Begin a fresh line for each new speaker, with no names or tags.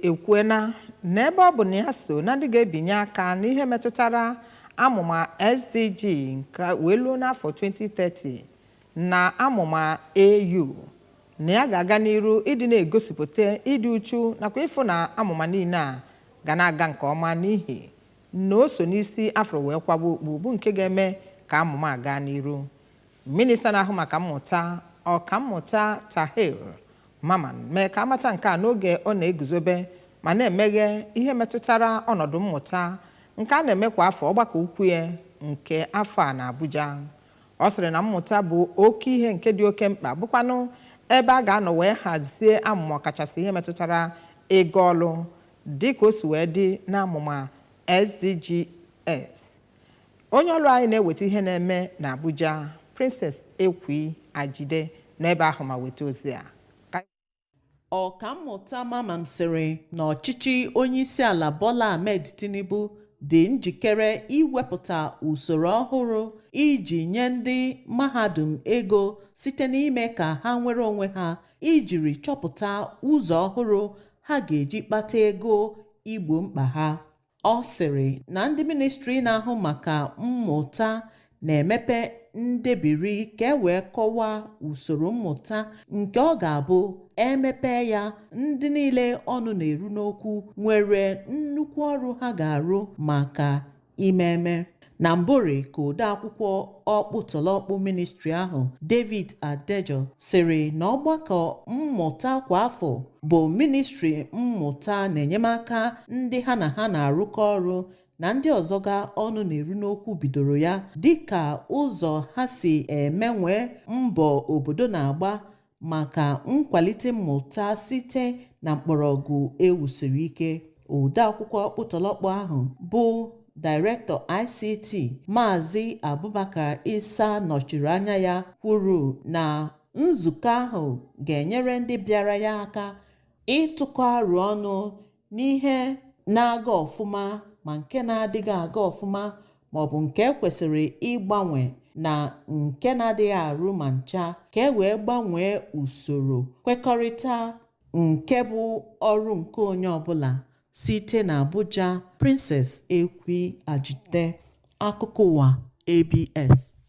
ekwuena n'ebe ọ bụ na ya so na ndị ga-ebinye aka n'ihe metụtara amụma SDG nke wee luo n'afọ 2030 na amụma AU na ya ga-aga n'iru ịdị na-egosipụta ịdị uchu nakwa ịfụ na amụma niile a ga na-aga nke ọma n'ihi na o so n'isi afro wee kwagbu okpu bụ nke ga-eme ka amụma gaa n'iru. Minista na-ahụ maka mmụta ọkammụta Tahir Maman mee ka amata nke a n'oge ọ na-eguzobe ma na-emeghe ihe metụtara ọnọdụ mmụta nke a na-eme kwa afọ ọgbakọ ukwu ya nke afọ a na Abuja. Ọ sịrị na mmụta bụ oke ihe nke dị oke mkpa bụkwanụ ebe a ga-anọ wee hazie amụma ọkachasị ihe metụtara ego ọlụ dịka o si wee dị n'amụma SDGs. Onye ọlụ anyị na-eweta ihe na-eme na Abuja, Princess Ekwi Ajide n'ebe ahụ ma weta ozi a.
Ọkammụta Mamam sịrị na ọchịchị onyeisiala Bola Ahmed Tinubu dị njikere iwepụta usoro ọhụrụ iji nye ndị mahadum ego site n'ime ka ha nwere onwe ha ijiri chọpụta ụzọ ọhụrụ ha ga-eji kpata ego igbo mkpa ha. Ọ sịrị na ndị ministri na-ahụ maka mmụta na-emepe ndebiri ka e wee kọwaa usoro mmụta nke ọ ga-abụ emepe ya ndị niile ọnụ na-eru n'okwu nwere nnukwu ọrụ ha ga-arụ maka imeme. Na Mbore ka odeakwụkwọ ọkpụtọlọkpụ ministri ahụ David Adejo sịrị na ọgbakọ mmụta kwa afọ bụ ministri mmụta na enyemaka ndị ha na ha na-arụkọ ọrụ na ndị ọzọga ọnụ na-eru n'okwu bidoro ya dịka ụzọ ha si emenwe mbọ obodo na-agba maka nkwalite mmụta site na mkpọrọgwụ ewusiri ike. Odeakwụkwọ ọkpụtọlọkpụ ahụ bụ Director ICT Maazị Abubakar Isa nọchiri anya ya kwuru na nzukọ ahụ ga-enyere ndị bịara ya aka ịtụkọ aro ọnụ n'ihe na-aga ọfụma ma nke na-adịghị aga ọfụma maọbụ nke kwesịrị ịgbanwe na nke na-adịghị arụ ma ncha ka e wee gbanwee usoro kwekọrịta nke bụ ọrụ nke onye ọbụla. Site na Abuja, Princess Ekwi Ajide, akụkọ ụwa ABS.